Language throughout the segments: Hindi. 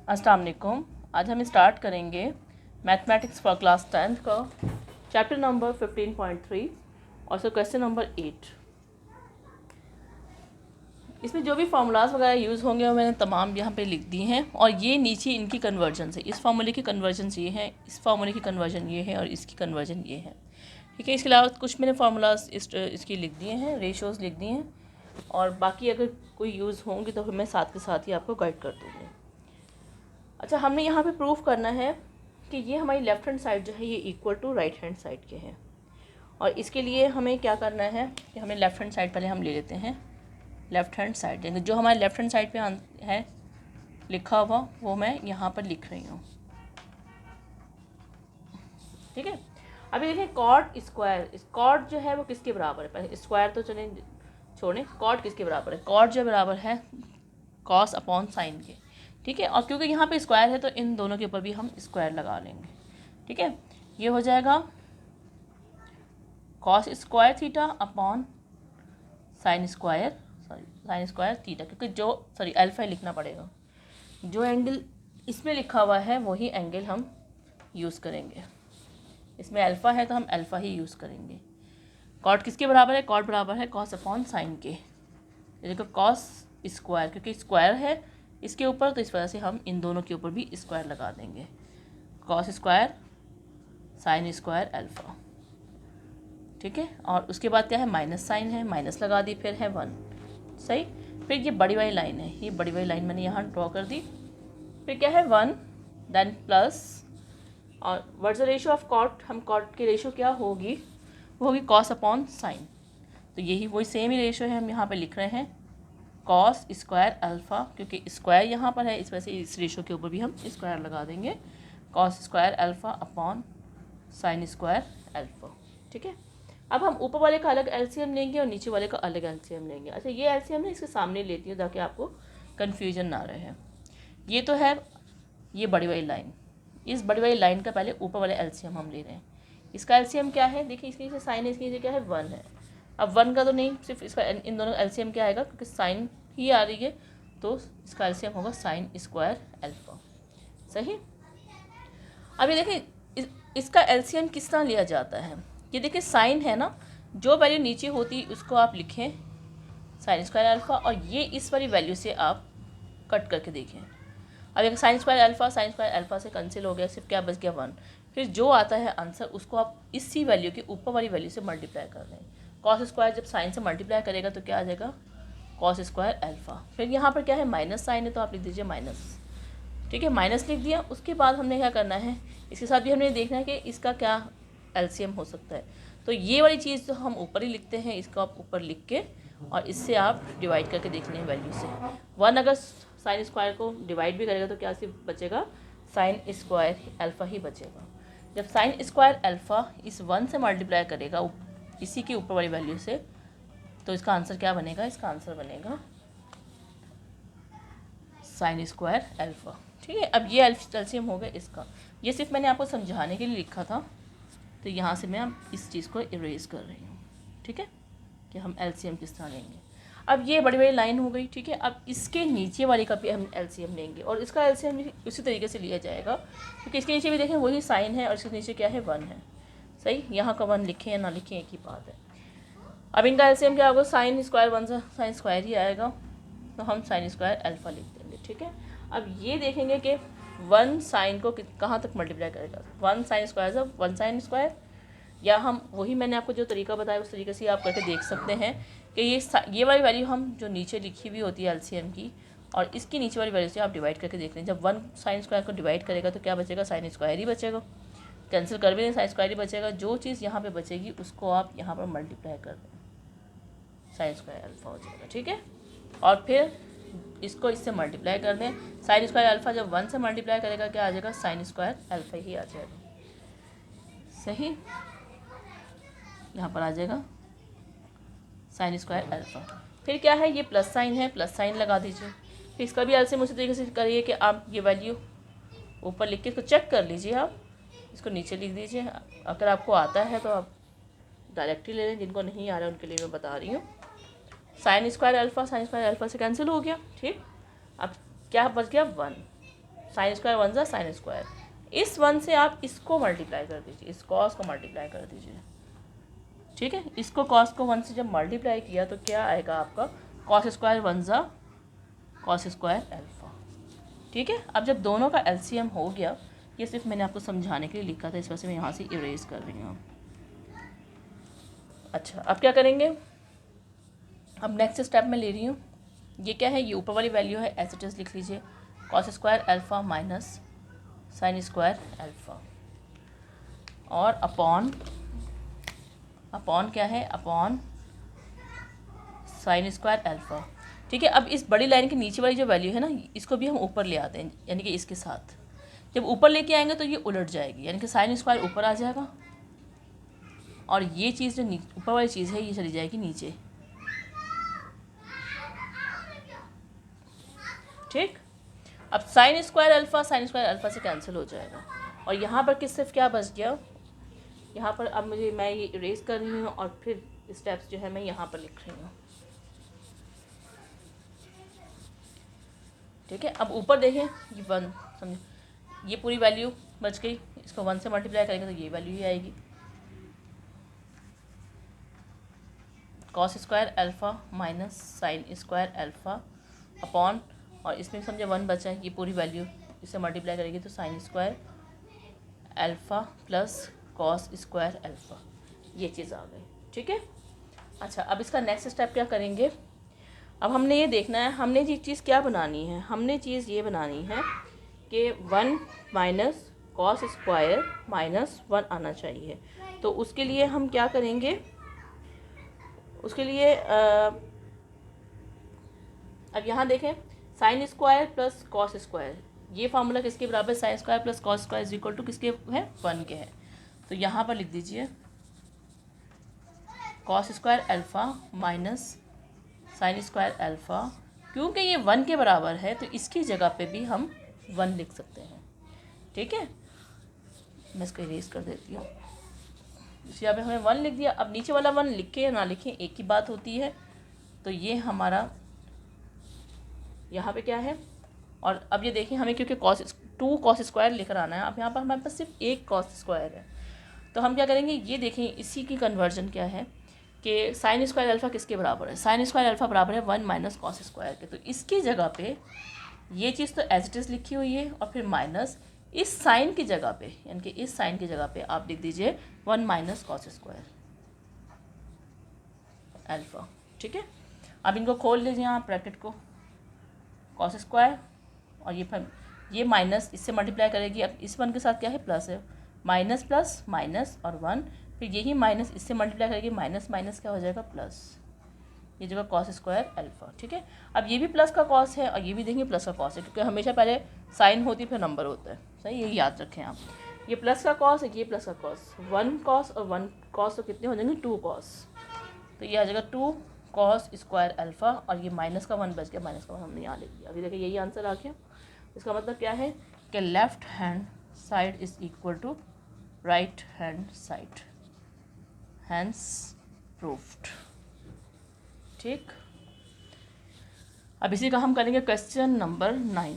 अस्सलाम वालेकुम। आज हम स्टार्ट करेंगे मैथमेटिक्स फॉर क्लास 10th का चैप्टर नंबर 15.3 और सो क्वेश्चन नंबर 8। इसमें जो भी फार्मूलाज वगैरह यूज़ होंगे वो मैंने तमाम यहाँ पे लिख दी हैं और ये नीचे इनकी कन्वर्जन है। इस फार्मूले की कन्वर्जन ये है, इस फार्मूले की कन्वर्जन ये है और इसकी कन्वर्जन ये है। ठीक है, इसके अलावा कुछ मैंने फार्मूलाज इसकी लिख दिए हैं, रेशोज़ लिख दिए हैं और बाकी अगर कोई यूज़ होंगे तो मैं साथ के साथ ही आपको गाइड कर दूँगी। अच्छा, हमने यहाँ पे प्रूफ करना है कि ये हमारी लेफ़्ट हैंड साइड जो है ये equal to right hand side के हैं और इसके लिए हमें क्या करना है कि हमें लेफ़्ट हैंड साइड पहले हम ले लेते हैं। लेफ़्ट हैंड साइड यानी जो हमारे लेफ़्ट हैंड साइड पे है लिखा हुआ वो मैं यहाँ पर लिख रही हूँ। ठीक है, अभी देखें कॉट स्क्वायर, कॉट जो है वो किसके बराबर है? पहले स्क्वायर तो चलें छोड़ें, कॉट किसके बराबर है? कॉट जो बराबर है कॉस अपॉन साइन के। ठीक है, और क्योंकि यहाँ पे स्क्वायर है तो इन दोनों के ऊपर भी हम स्क्वायर लगा लेंगे। ठीक है, ये हो जाएगा cos square theta upon sign square theta, क्योंकि जो अल्फ़ा लिखना पड़ेगा, जो एंगल इसमें लिखा हुआ है वही एंगल हम यूज़ करेंगे। इसमें अल्फ़ा है तो हम अल्फ़ा ही यूज़ करेंगे। कॉट किसके बराबर है? कॉट बराबर है कॉस अपॉन साइन के। देखो कॉस स्क्वायर, क्योंकि स्क्वायर है इसके ऊपर तो इस वजह से हम इन दोनों के ऊपर भी स्क्वायर लगा देंगे। Cos square sine square alpha. ठीक है, और उसके बाद क्या है? माइनस साइन है, माइनस लगा दी, फिर है 1। सही, फिर ये बड़ी वाली लाइन है, ये बड़ी वाली लाइन मैंने यहाँ ड्रॉ कर दी। फिर क्या है? 1 देन प्लस, और what's the ratio of cot? हम कॉट की रेशियो क्या होगी? वो होगी कॉस अपॉन साइन। तो यही वही सेम ही रेशियो है, हम यहाँ पे लिख रहे हैं कॉस स्क्वायर अल्फ़ा, क्योंकि स्क्वायर यहाँ पर है इस वजह से इस रेशियो के ऊपर भी हम स्क्वायर लगा देंगे। Cos square alpha upon sine square alpha. ठीक है, अब हम ऊपर वाले का अलग एलसीएम लेंगे और नीचे वाले का अलग एलसीएम लेंगे। अच्छा, ये एलसीएम ना इसके सामने लेती हूँ ताकि आपको कन्फ्यूजन ना रहे। ये तो है ये बड़ी वाली लाइन, इस बड़ी वाली लाइन का पहले ऊपर वाले एलसीएम हम ले रहे हैं। इसका एलसीएम क्या है? देखिए, इसके नीचे साइन है, इसके नीचे क्या है? 1 है। अब 1 का तो नहीं, सिर्फ इसका इन दोनों एलसीएम क्या आएगा? क्योंकि साइन ही आ रही है तो इसका एलसीएम होगा साइन स्क्वायर अल्फ़ा। सही, अभी देखिए इसका एलसीएम किस तरह लिया जाता है? ये देखिए साइन है ना, जो वैल्यू नीचे होती है उसको आप लिखें साइन स्क्वायर अल्फ़ा और ये इस वाली वैल्यू से आप कट करके देखें। अब एक साइन स्क्वायर अल्फ़ा से कैंसिल हो गया, सिर्फ क्या बच गया? 1। फिर जो आता है आंसर उसको आप इसी वैल्यू के ऊपर वाली वैल्यू से मल्टीप्लाई कर दें। कॉस स्क्वायर जब साइन से मल्टीप्लाई करेगा तो क्या आ जाएगा? Cos square alpha. फिर यहाँ पर क्या है? माइनस साइन है तो आप लिख दीजिए माइनस। ठीक है, माइनस लिख दिया। उसके बाद हमने क्या करना है, इसके साथ भी हमने देखना है कि इसका क्या एलसीएम हो सकता है। तो ये वाली चीज़ तो हम ऊपर ही लिखते हैं, इसको आप ऊपर लिख के और इससे आप डिवाइड करके देख लें वैल्यू से। 1 अगर साइन स्क्वायर को डिवाइड भी करेगा तो क्या सिर्फ बचेगा? साइन स्क्वायर अल्फ़ा ही बचेगा। जब साइन स्क्वायर अल्फ़ा इस 1 से मल्टीप्लाई करेगा इसी के ऊपर वाली वैल्यू से, तो इसका आंसर क्या बनेगा? इसका आंसर बनेगा साइन स्क्वायर अल्फ़ा। ठीक है, अब ये एलसीएम हो गया इसका। ये सिर्फ मैंने आपको समझाने के लिए लिखा था, तो यहाँ से मैं अब इस चीज़ को इरेज कर रही हूँ। ठीक है, कि हम एलसीएम किस तरह लेंगे। अब ये बड़ी बड़ी लाइन हो गई। ठीक है, अब इसके नीचे वाली का भी हम एलसीएम लेंगे और इसका एलसीएम उसी तरीके से लिया जाएगा, क्योंकि इसके नीचे भी देखें वही साइन है और इसके नीचे क्या है? 1 है। सही, यहाँ का 1 लिखें या ना लिखें एक ही बात है। अब इनका एलसीएम क्या होगा? साइन स्क्वायर 1 से साइन स्क्वायर ही आएगा, तो हम साइन स्क्वायर अल्फ़ा लिख देंगे। ठीक है, अब ये देखेंगे कि 1 साइन को कहाँ तक मल्टीप्लाई करेगा? 1 साइन स्क्वायर से 1 साइन स्क्वायर, या हम वही मैंने आपको जो तरीका बताया उस तरीके से आप करके देख सकते हैं कि ये वाली वैल्यू हम जो नीचे लिखी हुई होती है एलसीएम की और इसकी नीचे वाली वैल्यू से आप डिवाइड करके देख लें। जब 1 साइन स्क्वायर को डिवाइड करेगा तो क्या बचेगा? साइन स्क्वायर ही बचेगा। कैंसिल कर भी नहीं, साइन स्क्वायर ही बचेगा। जो चीज़ यहाँ पे बचेगी उसको आप यहाँ पर मल्टीप्लाई कर दें, साइन स्क्वायर अल्फ़ा हो जाएगा। ठीक है, और फिर इसको इससे मल्टीप्लाई कर दें। साइन स्क्वायर अल्फ़ा जब 1 से मल्टीप्लाई करेगा क्या आ जाएगा? साइन स्क्वायर अल्फ़ा ही आ जाएगा। सही, यहाँ पर आ जाएगा साइन स्क्वायर अल्फ़ा। फिर क्या है? ये प्लस साइन है, प्लस साइन लगा दीजिए। फिर इसका भी एलसीएम उसी तरीके से करिए कि आप ये वैल्यू ऊपर लिख के इसको चेक कर लीजिए, आप इसको नीचे लिख दीजिए। अगर आपको आता है तो आप डायरेक्टली ले लें, जिनको नहीं आ रहा है उनके लिए मैं बता रही हूँ। साइन स्क्वायर अल्फ़ा से कैंसिल हो गया। ठीक, अब क्या बच गया? 1। साइन स्क्वायर 1 ज़ा साइन स्क्वायर, इस 1 से आप इसको मल्टीप्लाई कर दीजिए, इस कॉस को मल्टीप्लाई कर दीजिए, ठीक है। इसको कॉस को 1 से जब मल्टीप्लाई किया तो क्या आएगा आपका, कॉस स्क्वायर 1 ज़ा कॉस स्क्वायर अल्फ़ा, ठीक है। अब जब दोनों का एलसीएम हो गया, ये सिर्फ मैंने आपको समझाने के लिए लिखा था, इस वजह से मैं यहाँ से इरेज कर रही हूँ। अच्छा, अब क्या करेंगे, अब नेक्स्ट स्टेप में ले रही हूँ, ये क्या है, ये ऊपर वाली वैल्यू है, एज इट इज़ लिख लीजिए, cos square alpha minus sine square alpha, और अपॉन क्या है, अपॉन साइन स्क्वायर अल्फ़ा, ठीक है। अब इस बड़ी लाइन के नीचे वाली जो वैल्यू है ना, इसको भी हम ऊपर ले आते हैं, यानी कि इसके साथ जब ऊपर लेके आएंगे तो ये उलट जाएगी, यानी कि साइन स्क्वायर ऊपर आ जाएगा और ये चीज़ जो ऊपर वाली चीज़ है ये चली जाएगी नीचे, ठीक। अब साइन स्क्वायर अल्फ़ा से कैंसिल हो जाएगा, और यहाँ पर किस सिर्फ क्या बच गया, यहाँ पर अब मैं ये इरेज कर रही हूँ और फिर स्टेप्स जो है मैं यहाँ पर लिख रही हूँ, ठीक है। अब ऊपर देखें, ये 1 समझो, ये पूरी वैल्यू बच गई, इसको 1 से मल्टीप्लाई करेंगे तो ये वैल्यू ही आएगी, cos square alpha minus sine square alpha upon, और इसमें समझे 1 बचा है, ये पूरी वैल्यू इससे मल्टीप्लाई करेगी तो sine square alpha plus cos square alpha, ये चीज़ आ गई, ठीक है। अच्छा, अब इसका नेक्स्ट स्टेप क्या करेंगे, अब हमने ये देखना है, हमने ये चीज़ क्या बनानी है, हमने चीज़ ये बनानी है कि 1 माइनस कॉस स्क्वायर माइनस 1 आना चाहिए। तो उसके लिए हम क्या करेंगे, उसके लिए अब यहाँ देखें, sine square plus cos square, ये फार्मूला किसके बराबर, sine square plus cos square is equal to किसके है, 1 के है। तो यहाँ पर लिख दीजिए cos square alpha minus sine square alpha, क्योंकि ये 1 के बराबर है तो इसकी जगह पे भी हम 1 लिख सकते हैं, ठीक है। मैं इसको इरेज कर देती हूँ, इस यहाँ पे हमें 1 लिख दिया। अब नीचे वाला 1 लिखे या ना लिखें एक ही बात होती है, तो ये हमारा यहाँ पे क्या है, और अब ये देखिए हमें क्योंकि टू कॉस स्क्वायर लेकर आना है, अब यहाँ पर हमारे पास सिर्फ एक कॉस स्क्वायर है, तो हम क्या करेंगे, ये देखें इसी की कन्वर्जन क्या है कि साइन स्क्वायर अल्फ़ा किसके बराबर है, साइन स्क्वायर अल्फ़ा बराबर है 1 माइनस कॉस स्क्वायर के। तो इसकी जगह पे ये चीज़ तो एज इट इज़ लिखी हुई है, और फिर माइनस इस साइन की जगह पे, यानी कि इस साइन की जगह पे आप लिख दीजिए 1 माइनस कॉस स्क्वायर अल्फ़ा, ठीक है। अब इनको खोल लीजिए आप ब्रैकेट को, कॉस स्क्वायर और ये माइनस इससे मल्टीप्लाई करेगी, अब इस 1 के साथ क्या है, प्लस है, माइनस प्लस माइनस और 1, फिर यही माइनस इससे मल्टीप्लाई करेगी, माइनस माइनस क्या हो जाएगा, प्लस, ये जगह कॉस स्क्वायर अल्फ़ा, ठीक है। अब ये भी प्लस का कॉस है और ये भी देखेंगे प्लस का कॉस है, क्योंकि हमेशा पहले साइन होती फिर नंबर होता है, सही, ये याद रखें आप। ये प्लस का कॉस है, ये प्लस का कॉस, 1 कॉस और 1 कॉस तो कितने हो जाएंगे, 2 कॉस, तो ये आ जाएगा 2 कॉस स्क्वायर अल्फ़ा, और ये माइनस का 1 बच गया, माइनस का 1 हमने यहाँ लिख दिया। अभी देखिए यही आंसर आ गया। इसका मतलब क्या है कि left hand side is equal to right hand side, hence proved, ठीक। अब इसी का हम करेंगे क्वेश्चन नंबर 9।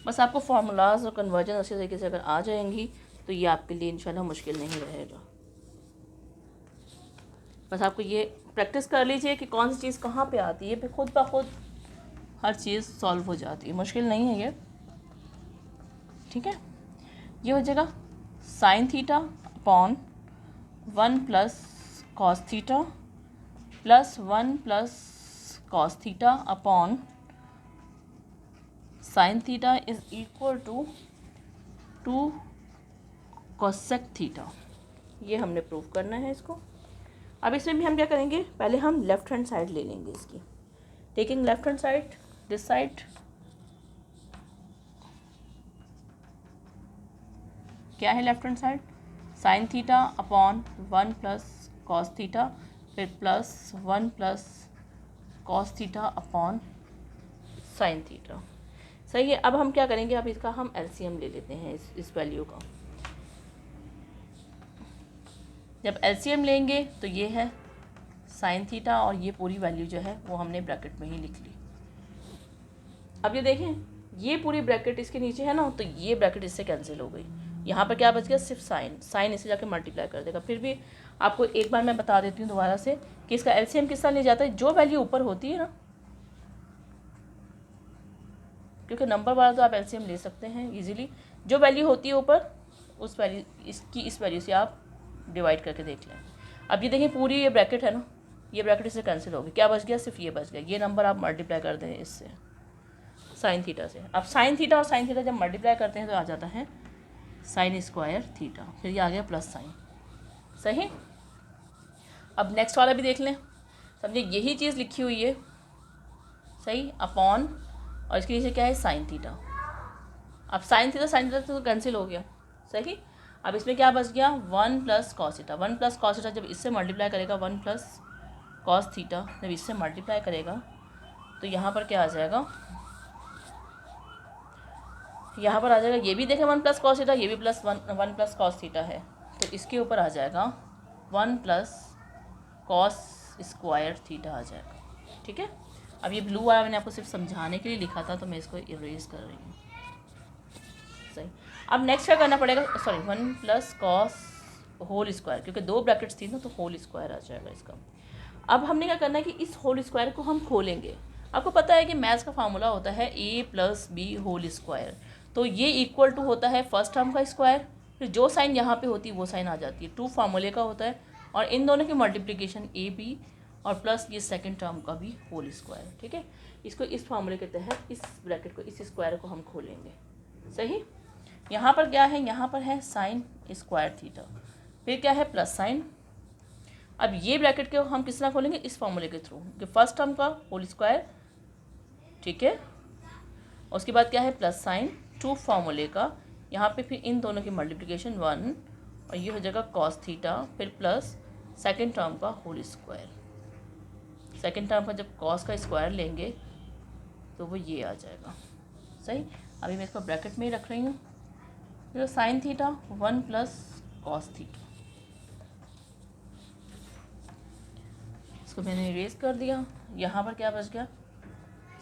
बस आपको फार्मूलाज और कन्वर्जन अच्छे तरीके से अगर आ जाएंगी तो ये आपके लिए इंशाल्लाह मुश्किल नहीं रहेगा। बस आपको ये प्रैक्टिस कर लीजिए कि कौन सी चीज़ कहाँ पे आती है, फिर खुद ब खुद हर चीज़ सॉल्व हो जाती है, मुश्किल नहीं है ये, ठीक है। ये हो जाएगा sine theta upon 1 plus cos theta plus 1 plus cos theta upon sine theta is equal to 2 cosec theta. ये हमने प्रूव करना है इसको। अब इसमें भी हम क्या करेंगे, पहले हम लेफ्ट हैंड साइड ले लेंगे इसकी, taking left hand side this side, क्या है left hand side, sine theta upon 1 plus cos theta, फिर plus 1 plus cos theta upon sine theta, सही है। अब हम क्या करेंगे, अब इसका हम एलसीएम ले लेते हैं इस वैल्यू का। जब एलसीएम लेंगे तो ये है साइन थीटा और ये पूरी वैल्यू जो है वो हमने ब्रैकेट में ही लिख ली। अब ये देखें ये पूरी ब्रैकेट इसके नीचे है ना, तो ये ब्रैकेट इससे कैंसिल हो गई। यहाँ पर क्या बच गया, सिर्फ साइन, साइन इसे जाके मल्टीप्लाई कर देगा। फिर भी आपको एक बार मैं बता देती हूँ दोबारा से कि इसका एलसीएम किस तरह ले जाता है। जो वैल्यू ऊपर होती है ना, क्योंकि नंबर वाला तो आप एलसीएम ले सकते हैं इजीली, जो वैल्यू होती है ऊपर उस वैल्यू इसकी इस वैल्यू से आप डिवाइड करके देख लें। अब ये देखिए पूरी ये ब्रैकेट है ना, ये ब्रैकेट इससे कैंसिल होगी, क्या बच गया, सिर्फ ये बच गया। ये नंबर आप मल्टीप्लाई कर दें इससे, साइन थीटा से। अब साइन थीटा और साइन थीटा जब मल्टीप्लाई करते हैं तो आ जाता है साइन स्क्वायर थीटा, फिर ये आ गया प्लस साइन। सही। अब नेक्स्ट वाला भी देख लें, समझे यही चीज़ लिखी हुई है, सही, अपॉन, और इसके नीचे क्या है, साइन थीटा। अब साइन थीटा तो कैंसिल हो गया, सही। अब इसमें क्या बच गया, 1 plus cos theta. 1 plus cos theta जब इससे मल्टीप्लाई करेगा, 1 प्लस कॉस थीटा जब इससे मल्टीप्लाई करेगा तो यहाँ पर क्या आ जाएगा, यहाँ पर आ जाएगा, ये भी देखें 1 प्लस कॉस थीटा, ये भी प्लस 1 प्लस कॉस थीटा है, तो इसके ऊपर आ जाएगा 1 प्लस कॉस स्क्वायर थीटा आ जाएगा। ठीक है। अब ये ब्लू वाला मैंने आपको सिर्फ समझाने के लिए लिखा था, तो मैं इसको इरेज कर रही हूँ। सही। अब नेक्स्ट क्या करना पड़ेगा, sorry 1 plus cos whole square, क्योंकि दो ब्रैकेट्स थी ना तो होल स्क्वायर आ जाएगा इसका। अब हमने क्या करना है कि इस होल स्क्वायर को हम खोलेंगे। आपको पता है कि मैथ्स का फार्मूला होता है a plus B whole square, तो ये इक्वल टू होता है फर्स्ट टर्म का स्क्वायर, फिर जो साइन यहाँ पे होती है वो साइन आ जाती है, टू फार्मूले का होता है, और इन दोनों की मल्टीप्लिकेशन ए बी और प्लस ये सेकंड टर्म का भी होल स्क्वायर। ठीक है। इसको इस फार्मूले के तहत इस ब्रैकेट को, इस स्क्वायर को हम खोलेंगे। सही। यहाँ पर क्या है, यहाँ पर है साइन स्क्वायर थीटा, फिर क्या है प्लस साइन। अब ये ब्रैकेट को हम किस तरह खोलेंगे, इस फार्मूले के थ्रू, कि फर्स्ट टर्म का होल स्क्वायर, ठीक है, उसके बाद क्या है प्लस साइन, टू फार्मूले का, यहाँ पे फिर इन दोनों की मल्टीप्लिकेशन 1, और ये हो जाएगा कॉस थीटा, फिर प्लस सेकेंड टर्म का होल स्क्वायर। सेकेंड टर्म पर जब कॉस का स्क्वायर लेंगे तो वो ये आ जाएगा। सही। अभी मैं इसको ब्रैकेट में ही रख रही हूँ, फिर sine theta 1 plus cos theta, इसको मैंने इरेज कर दिया। यहाँ पर क्या बच गया,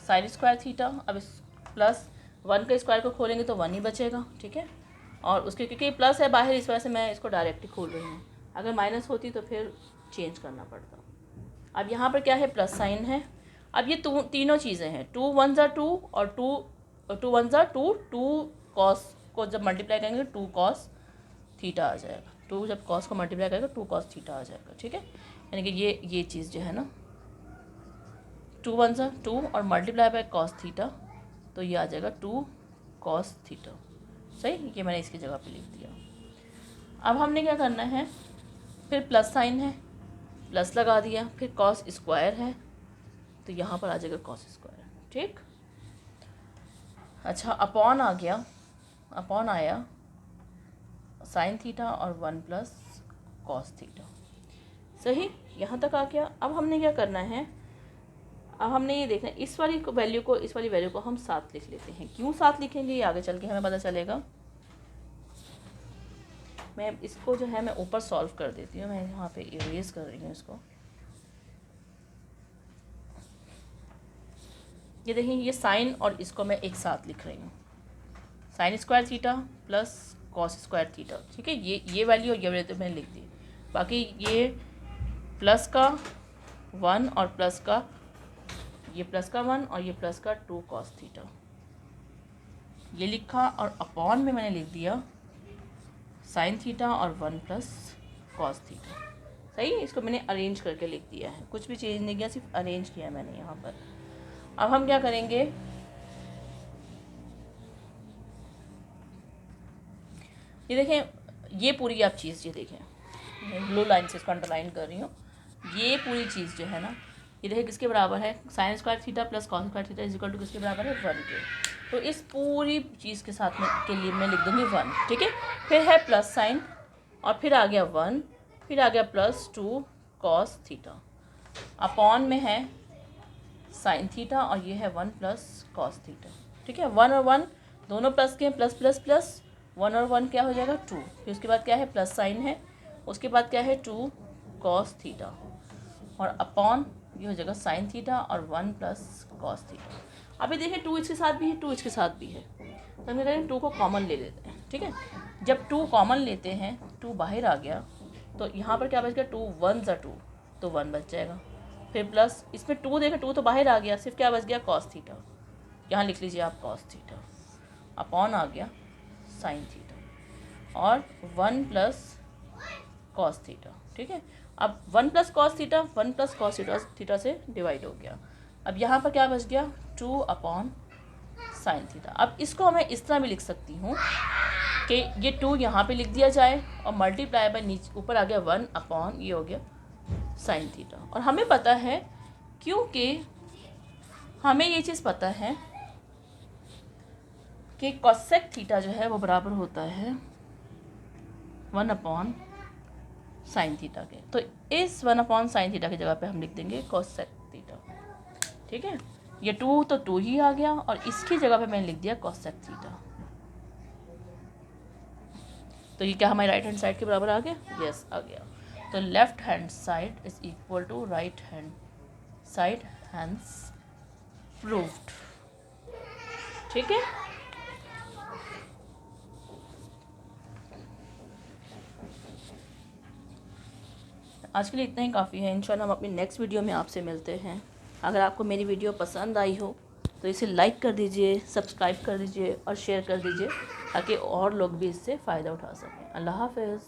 साइन स्क्वायर थीटा। अब इस प्लस 1 का स्क्वायर को खोलेंगे तो 1 ही बचेगा। ठीक है। और उसके क्योंकि प्लस है बाहर, इस वजह से मैं इसको डायरेक्ट ही खोल रही हूँ, अगर माइनस होती तो फिर चेंज करना पड़ता। अब यहाँ पर क्या है, प्लस साइन है। अब ये तीनों चीज़ें हैं, 2 1 ज़ा 2 और 2 1 ज़ा 2, 2 कॉस को जब मल्टीप्लाई करेंगे 2 कॉस थीटा आ जाएगा। 2 जब कॉस को मल्टीप्लाई करेगा 2 कॉस थीटा आ जाएगा। ठीक है। यानी कि ये चीज़ जो है ना, 2 1 ज़ा 2 और मल्टीप्लाई बाय कॉस थीटा, तो ये आ जाएगा 2 कॉस थीटा। सही। ये मैंने इसकी जगह पे लिख दिया। अब हमने क्या करना है, फिर प्लस साइन है, प्लस लगा दिया, फिर कॉस स्क्वायर है, तो यहाँ पर आ जाएगा कॉस स्क्वायर। ठीक। अच्छा, अपॉन आ गया, अपॉन आया साइन थीटा और 1 प्लस कॉस थीटा। सही। यहाँ तक आ गया। अब हमने क्या करना है, अब हमने ये देखना है, इस वाली वैल्यू को, इस वाली वैल्यू को हम साथ लिख लेते हैं। क्यों साथ लिखेंगे ये आगे चल के हमें पता चलेगा। मैं इसको जो है मैं ऊपर सॉल्व कर देती हूँ, मैं यहाँ पे इरेज कर रही हूँ इसको। ये देखिए, ये साइन और इसको मैं एक साथ लिख रही हूँ, sign square theta plus cos square theta. ठीक है। ये वैल्यू और ये वैल्यू तो मैंने लिख दी, बाकी ये प्लस का 1 और प्लस का, ये प्लस का 1 और ये प्लस का 2 कॉस थीटा, ये लिखा, और अपॉन में मैंने लिख दिया साइन थीटा और 1 प्लस कॉस थीटा। सही। इसको मैंने अरेंज करके लिख दिया है, कुछ भी चेंज नहीं किया, सिर्फ अरेंज किया मैंने यहाँ पर। अब हम क्या करेंगे, ये देखें, ये पूरी आप चीज़ ये देखें, मैं ब्लू लाइन से इसको अंडरलाइन कर रही हूँ। ये पूरी चीज़ जो है ना, ये देखें किसके बराबर है, sine square theta plus cos square theta is equal to किसके बराबर है, 1 के। तो इस पूरी चीज़ के साथ में के लिए मैं लिख दूँगी 1। ठीक है। फिर है प्लस साइन, और फिर आ गया 1, फिर आ गया प्लस 2 कॉस थीटा, अपॉन में है साइन थीटा, और ये है 1 प्लस कॉस थीटा। ठीक है। 1 और 1 दोनों प्लस के, प्लस प्लस प्लस, 1 और 1 क्या हो जाएगा 2, फिर उसके बाद क्या है प्लस साइन है, उसके बाद क्या है 2 कॉस थीटा, और अपॉन ये हो जाएगा साइन थीटा और 1 प्लस कॉस थीटा। अभी देखिए 2 इसके साथ भी है, 2 इसके साथ भी है, तो हम क्या करेंगे 2 को कॉमन ले लेते हैं। ठीक है, जब 2 कॉमन लेते हैं, 2 बाहर आ गया, तो यहाँ पर क्या बच गया, 2 1 ज़ा 2, तो 1 बच जाएगा। फिर प्लस इसमें 2 देखा, 2 तो बाहर आ गया, सिर्फ क्या बच गया, कॉस थीटा। यहाँ लिख लीजिए आप कॉस थीटा, अपॉन आ गया साइन थीटा, और 1 प्लस कॉस थीटा। ठीक है, अब 1 plus cos theta, 1 plus cos theta से डिवाइड हो गया। अब यहाँ पर क्या बच गया, 2 अपॉन साइन थीटा। अब इसको मैं इस तरह भी लिख सकती हूँ कि ये 2 यहाँ पे लिख दिया जाए और मल्टीप्लाई बाय नीचे ऊपर आ गया 1 अपॉन ये हो गया साइन थीटा। और हमें पता है, क्योंकि हमें ये चीज़ पता है कि कोसेक थीटा जो है वो बराबर होता है 1 अपॉन साइन थीटा के। तो इस 1 अपॉन साइन थीटा की जगह पे हम लिख देंगे कोसेक थीटा। ठीक है, ये 2 तो 2 ही आ गया, और इसकी जगह पे मैंने लिख दिया कोसेक थीटा। तो ये क्या हमारी राइट हैंड साइड के बराबर आ गया, यस आ गया। तो left hand side is equal to right hand side, hence proved. ठीक है, आज के लिए इतना ही काफ़ी है। इंशाल्लाह हम अपनी नेक्स्ट वीडियो में आपसे मिलते हैं। अगर आपको मेरी वीडियो पसंद आई हो तो इसे लाइक कर दीजिए, सब्सक्राइब कर दीजिए और शेयर कर दीजिए, ताकि और लोग भी इससे फ़ायदा उठा सकें। अल्लाह हाफ़िज़।